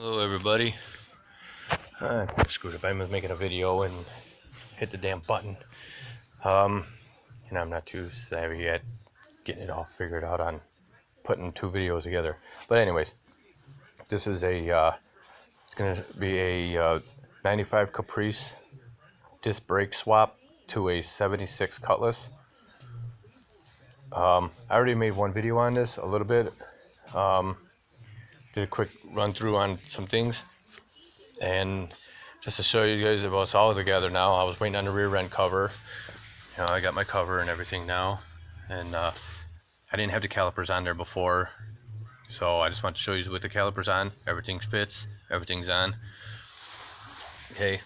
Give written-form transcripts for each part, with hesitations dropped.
Hello everybody. Screwed up. I was making a video and hit the damn button. And I'm not too savvy yet getting it all figured out on putting two videos together. But anyways, this is it's gonna be a 95 Caprice disc brake swap to a 76 Cutlass. I already made one video on this a little bit. Did a quick run through on some things, and just to show you guys about it's all together now. I was waiting on the rear end cover. I got my cover and everything now, and I didn't have the calipers on there before, so I just want to show you with the calipers on. Everything fits, everything's on. Okay,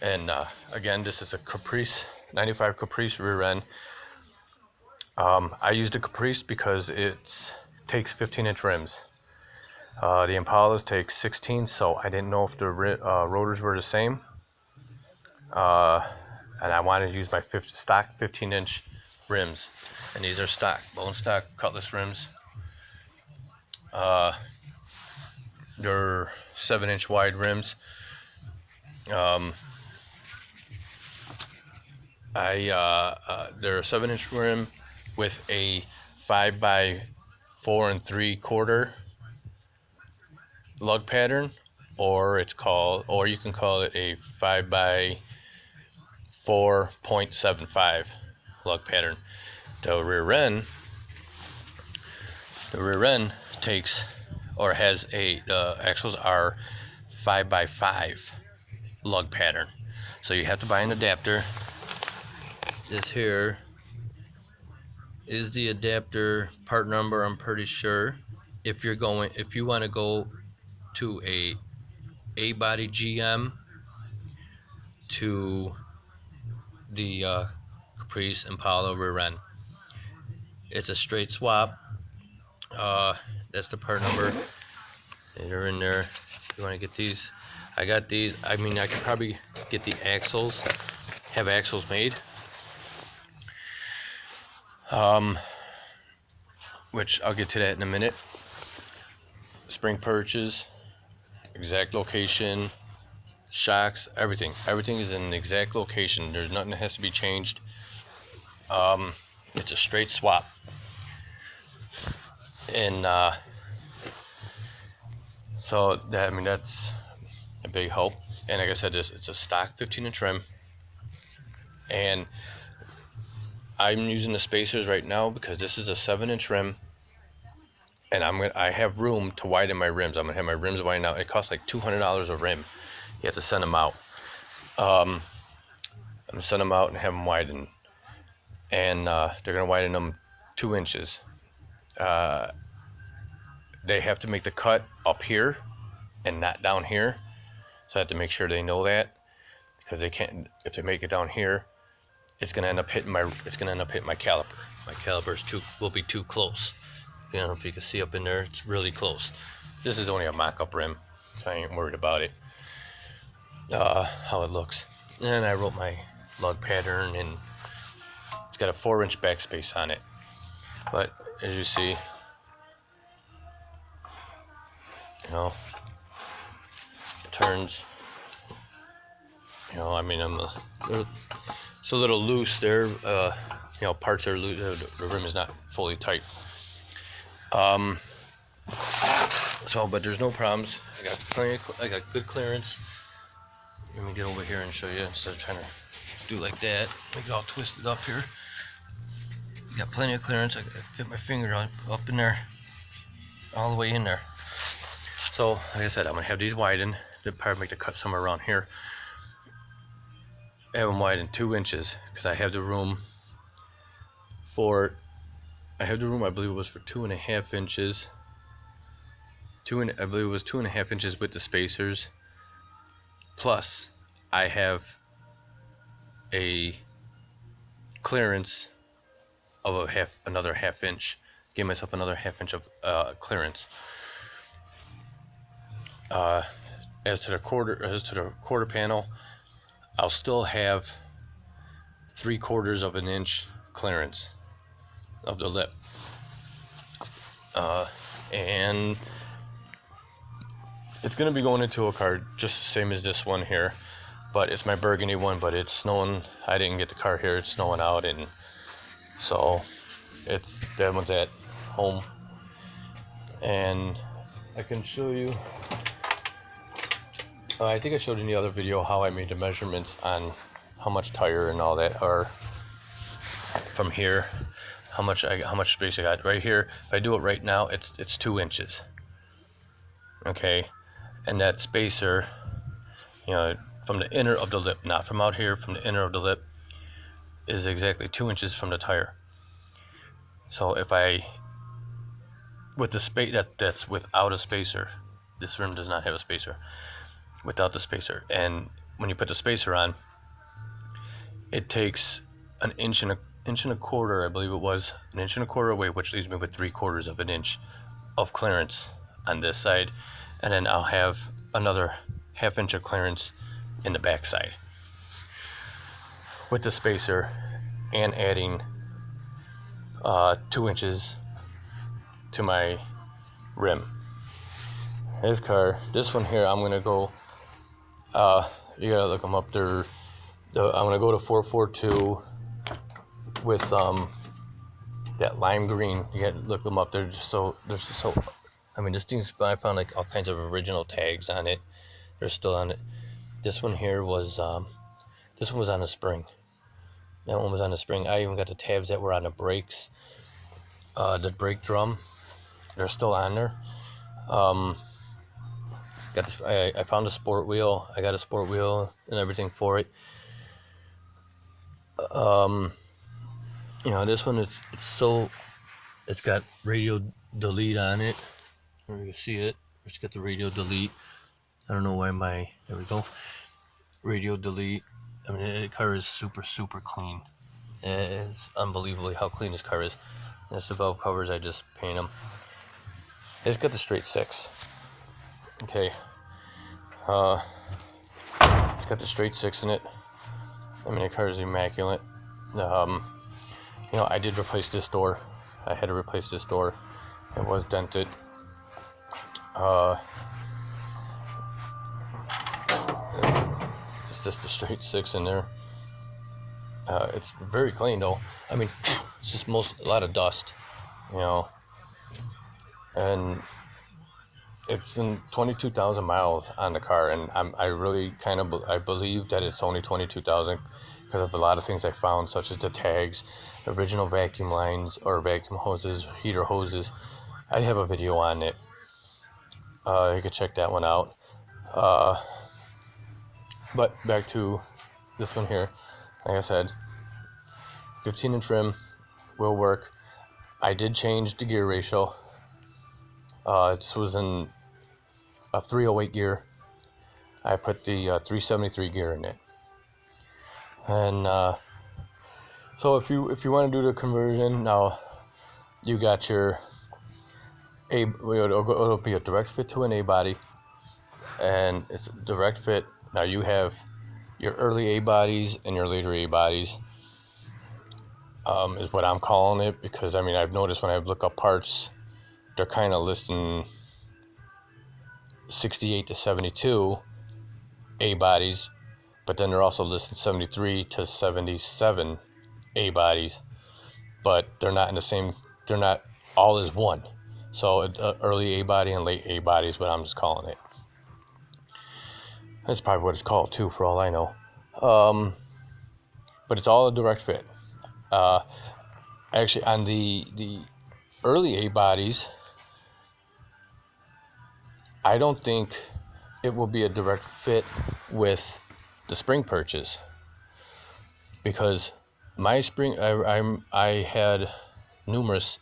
and again, this is a Caprice 95 Caprice rear end. I used the Caprice because it takes 15-inch rims. The Impalas take 16, so I didn't know if the rotors were the same. And I wanted to use my stock 15-inch rims, and these are stock, bone stock Cutlass rims. They're 7-inch wide rims. They're a 7-inch rim with a 5x4 3/4 lug pattern, or you can call it a 5x4.75 lug pattern. The rear end takes, or has the axles are 5x5 lug pattern. So you have to buy an adapter. This here is the adapter part number, I'm pretty sure. If you want to go to a body GM to the Caprice Impala rear end, it's a straight swap. That's the part number. They're in there. If you want to get these, I got these. I mean, I could probably get the axles, have axles made, which I'll get to that in a minute. Spring perches, exact location, shocks, everything is in the exact location. There's nothing that has to be changed. It's a straight swap, and so that, I mean, that's a big help. And like I said, it's a stock 15-inch rim, and I'm using the spacers right now because this is a 7-inch rim, and I have room to widen my rims. I'm gonna have my rims widen out. It costs like $200 a rim. You have to send them out. I'm gonna send them out and have them widen, and they're gonna widen them 2 inches. They have to make the cut up here and not down here, so I have to make sure they know that, because they can't. If they make it down here, it's gonna end up hitting my caliper. My calipers will be too close. You know, if you can see up in there, it's really close. This is only a mock-up rim, so I ain't worried about it. How it looks. And I wrote my lug pattern, and it's got a 4-inch backspace on it. But as you see, it turns. I mean, it's a little loose there. Parts are loose. The rim is not fully tight. But there's no problems. I got good clearance. Let me get over here and show you, instead of trying to do like that, make it all twisted up here. Got plenty of clearance. I can fit my finger up in there, all the way in there. So like I said, I'm gonna have these widened. They'll probably make the cut somewhere around here. I have them widened 2 inches because I have the room I believe it was for 2.5 inches. I believe it was 2.5 inches with the spacers. Plus, I have a clearance of another half inch. Give myself another half inch of clearance. As to the quarter panel, I'll still have 3/4 of an inch clearance of the lip, and It's gonna be going into a car just the same as this one here, but it's my burgundy one, but it's snowing. I didn't get the car here, it's snowing out, and so that one's at home. And I can show you, I think I showed in the other video how I made the measurements on how much tire and all that are from here, how much space I got right here. If I do it right now, it's 2 inches. Okay, and that spacer, you know, from the inner of the lip, not from out here, from the inner of the lip, is exactly 2 inches from the tire. So if I, with the space that's without a spacer, this rim does not have a spacer, without the spacer, and when you put the spacer on, it takes an inch and a quarter, I believe it was, an inch and a quarter away, which leaves me with 3/4 of an inch of clearance on this side, and then I'll have another ½ inch of clearance in the back side with the spacer, and adding 2 inches to my rim. This one here, I'm gonna go, you gotta look them up. I'm gonna go to 442 with that lime green. You gotta look them up. They're just so I mean, this thing's, I found like all kinds of original tags on it. They're still on it. This one here was on a spring. That one was on a spring. I even got the tabs that were on the brakes, the brake drum. They're still on there. Got this, I found a sport wheel. I got a sport wheel and everything for it. You know, this one it's got radio delete on it. You can see it. It's got the radio delete. I don't know why there we go. Radio delete. I mean, the car is super clean. It's unbelievably how clean this car is. That's the valve covers. I just paint them. It's got the straight 6. Okay. It's got the straight 6 in it. I mean, the car is immaculate. You know, I did replace this door. I had to replace this door. It was dented. It's just a straight 6 in there. It's very clean though. I mean, it's just a lot of dust, you know. And it's in 22,000 miles on the car, and I really I believe that it's only 22,000 because of a lot of things I found, such as the tags, original vacuum lines or vacuum hoses, heater hoses. I have a video on it. You can check that one out. But back to this one here. Like I said, 15-inch rim will work. I did change the gear ratio. This was in a 308 gear. I put the 373 gear in it. And so if you want to do the conversion, now you got your it'll be a direct fit to an A body, and it's a direct fit. Now you have your early A bodies and your later A bodies, is what I'm calling it, because I mean, I've noticed when I look up parts, they're kind of listing 68 to 72 A bodies, but then they're also listing 73 to 77 A bodies, but they're not in the same, they're not all as one. So early A body and late A body is what I'm just calling it. That's probably what it's called too, for all I know. But it's all a direct fit. Actually, on the early A bodies, I don't think it will be a direct fit with the spring perches, because my spring, I had numerous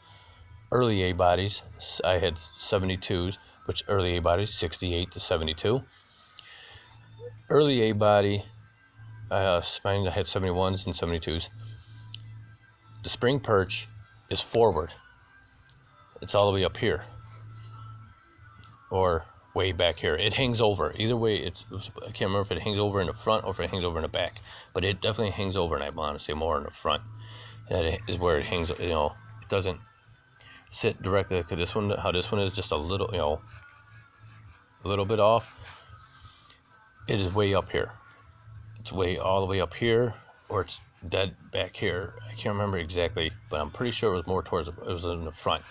early A bodies. I had 72s, which early A bodies 68 to 72. Early A body, I had 71s and 72s. The spring perch is forward. It's all the way up here, or way back here. It hangs over. Either way, I can't remember if it hangs over in the front or if it hangs over in the back, but it definitely hangs over, and I want to say more in the front. That is where it hangs. You know, it doesn't sit directly, because this one, how this one is just a little, you know, a little bit off, it is way up here. It's way all the way up here, or it's dead back here. I can't remember exactly, but I'm pretty sure it was more towards, it was in the front.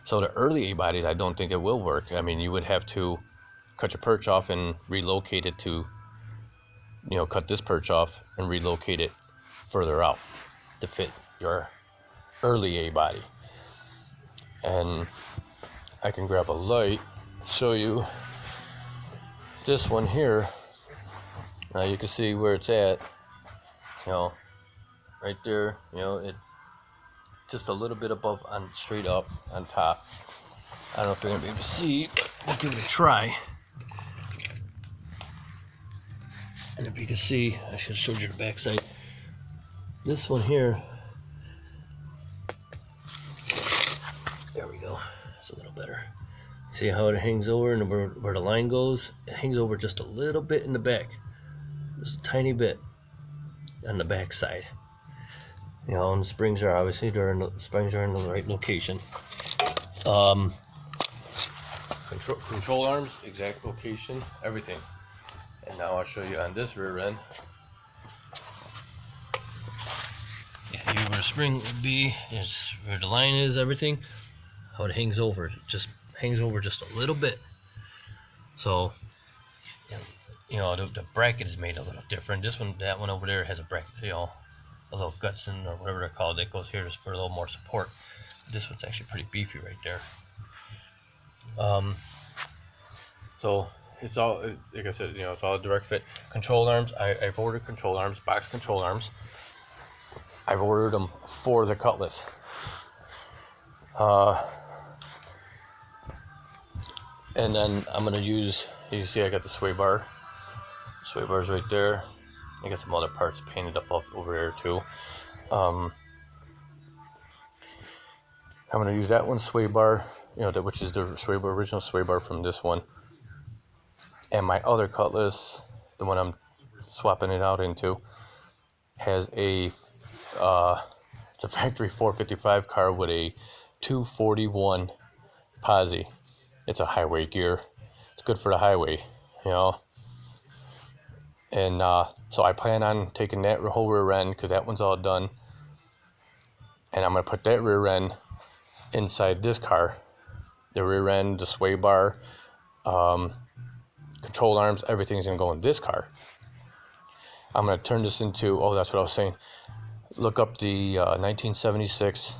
So the early A-bodies, I don't think it will work. I mean, you would have to cut your perch off and relocate it to, cut this perch off and relocate it further out to fit your early A-body. And I can grab a light, show you this one here. Now you can see where it's at, right there, it just a little bit above, on straight up on top. I don't know if you're gonna be able to see, but we'll give it a try. And if you can see, I should have showed you the backside. This one here, there we go, it's a little better. See how it hangs over and where the line goes? It hangs over just a little bit in the back, just a tiny bit on the back side. And the springs are obviously in the right location. Control arms, exact location, everything. And now I'll show you on this rear end. If you were a spring would be, is where the line is, everything, how it hangs over. It just hangs over just a little bit. So, the bracket is made a little different. That one over there has a bracket, a little gutson or whatever they're called that goes here just for a little more support. This one's actually pretty beefy right there. So it's all, like I said, it's all direct fit. Control arms, I've ordered control arms, box control arms. I've ordered them for the Cutlass. And then I'm gonna use, you can see I got the sway bars right there. I got some other parts painted up over there too. I'm gonna use that one sway bar, which is the original sway bar from this one. And my other Cutlass, the one I'm swapping it out into, has it's a factory 455 car with a 241 posi. It's a highway gear. It's good for the highway, And so I plan on taking that whole rear end, because that one's all done. And I'm going to put that rear end inside this car. The rear end, the sway bar, control arms, everything's going to go in this car. I'm going to turn this into, that's what I was saying. Look up the 1976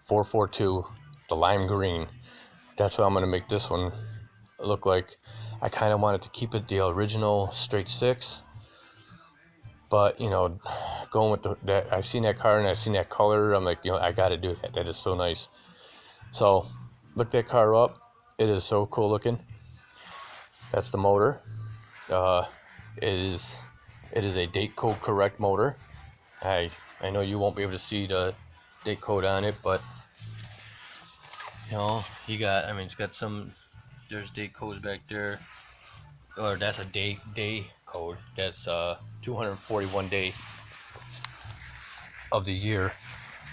442, the lime green. That's what I'm going to make this one look like. I kind of wanted to keep it the original straight six, but going with that, I've seen that car and I've seen that color. I'm like, I got to do that. That is so nice. So look that car up. It is so cool looking. That's the motor. It is a date code correct motor. I know you won't be able to see the date code on it, but it's got some, there's date codes back there, or that's a day code. That's 241 day of the year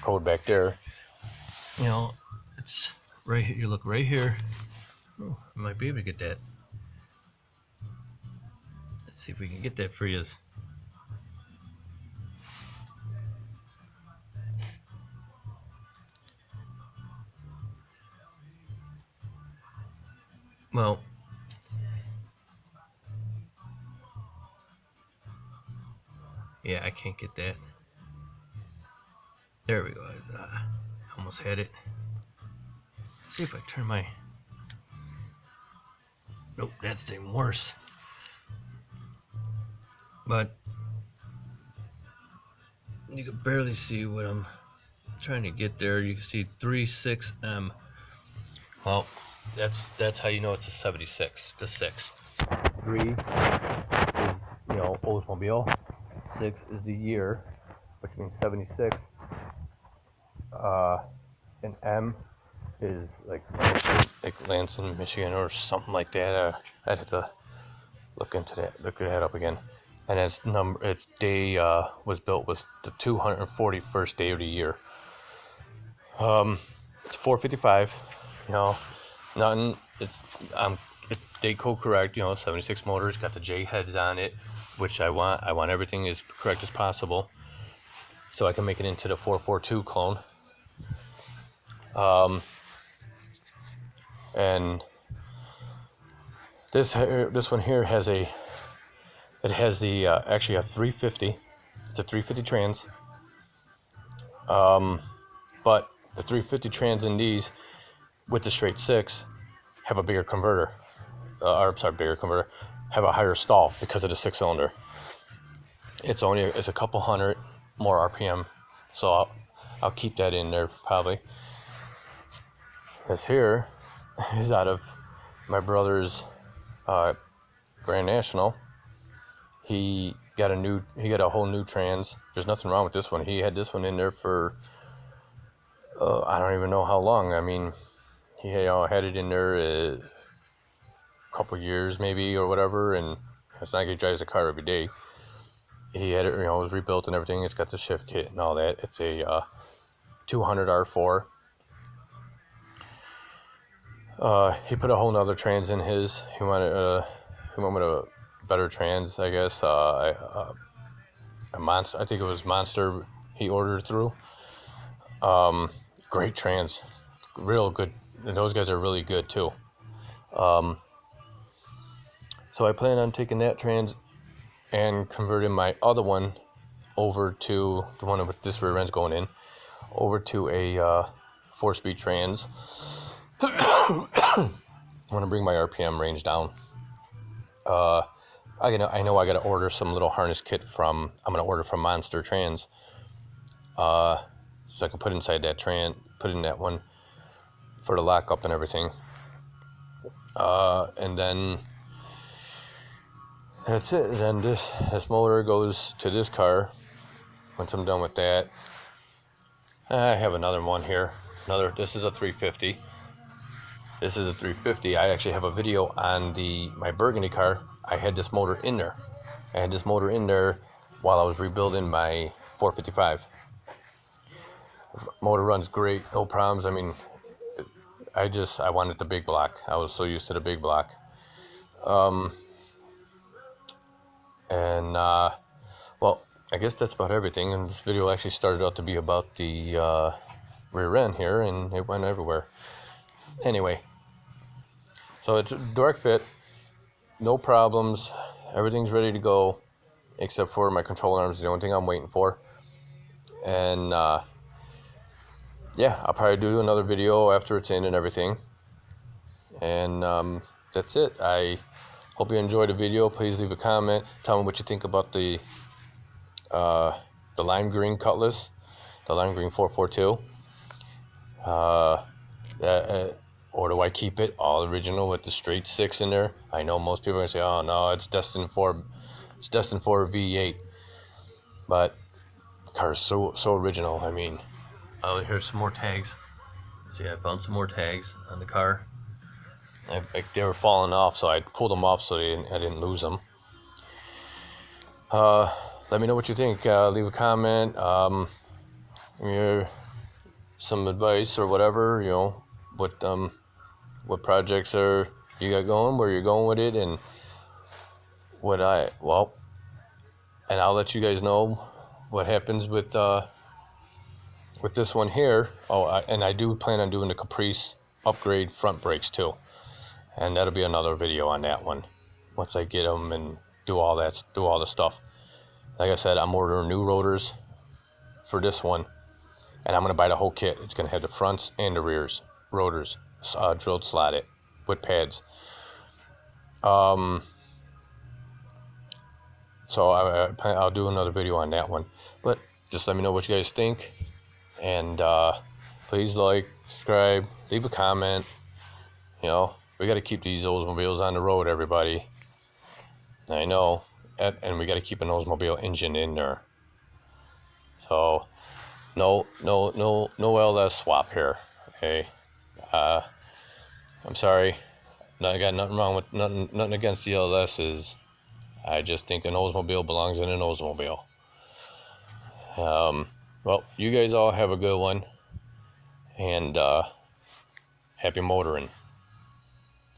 code back there. It's right here. You look right here. I might be able to get that. Let's see if we can get that for you. Well, yeah, I can't get that. There we go. Almost had it. Let's see if I turn my... Nope, that's even worse. But you can barely see what I'm trying to get there. You can see 36M. Well, that's how you know it's a 76. The 6. 3 is Oldsmobile. 6 is the year, which means 76. And M is like Lansing, Michigan, or something like that. I'd have to look that up again. And its day was the 241st day of the year. It's 455. Nothing. it's date code correct, you know, 76 motors, got the J heads on it, which I want everything as correct as possible, so I can make it into the 442 clone. And this one here has actually a 350. It's a 350 trans. But the 350 trans in these with the straight 6 have a bigger converter. Have a higher stall because of the 6-cylinder. It's a couple hundred more RPM, so I'll keep that in there probably. This here is out of my brother's Grand National. He got a whole new trans. There's nothing wrong with this one. He had this one in there for I don't even know how long. I mean, he had it in there a couple years maybe or whatever, and it's not like he drives a car every day. He had it, it was rebuilt and everything. It's got the shift kit and all that. It's a 200 R4. He put a whole nother trans in his. He wanted a better trans, I guess. A monster. I think it was Monster. He ordered through. Great trans, real good. And those guys are really good too. So I plan on taking that trans and converting my other one over to the one with this rear end's going in, over to a 4-speed trans. I want to bring my RPM range down. I know I got to order some little harness kit I'm going to order from Monster Trans. So I can put inside that put in that one for the lockup and everything. And then that's it. Then this motor goes to this car. Once I'm done with that, I have another one here. This is a 350. This is a 350. I actually have a video on my Burgundy car. I had this motor in there. While I was rebuilding my 455. Motor runs great, no problems. I mean, I wanted the big block. I was so used to the big block. Well, I guess that's about everything. And this video actually started out to be about the rear end here, and it went everywhere. Anyway, so it's a direct fit, no problems. Everything's ready to go, except for my control arms. The only thing I'm waiting for. And yeah, I'll probably do another video after it's in and everything. And that's it. I hope you enjoyed the video. Please leave a comment. Tell me what you think about the lime green cutlass, the lime green 442. Or do I keep it all original with the straight 6 in there? I know most people are gonna say, "Oh no, it's destined for a V8." But the car is so original. I mean, here's some more tags. See, I found some more tags on the car. They were falling off, so I pulled them off so I didn't lose them. Let me know what you think. Leave a comment. Some advice or whatever. What projects you got going, where you're going with it, and and I'll let you guys know what happens with this one here. And I do plan on doing the Caprice upgrade front brakes too, and that'll be another video on that one once I get them and do all the stuff. Like I said, I'm ordering new rotors for this one, and I'm gonna buy the whole kit. It's gonna have the fronts and the rears rotors drilled slotted with pads. So I'll do another video on that one, but just let me know what you guys think. And please like, subscribe, leave a comment. We got to keep these Oldsmobiles on the road, everybody. I know, and we got to keep an Oldsmobile engine in there. So no LS swap here. Okay, I'm sorry. I got nothing wrong with nothing against the LSs. I just think an Oldsmobile belongs in an Oldsmobile. Well, you guys all have a good one, and happy motoring.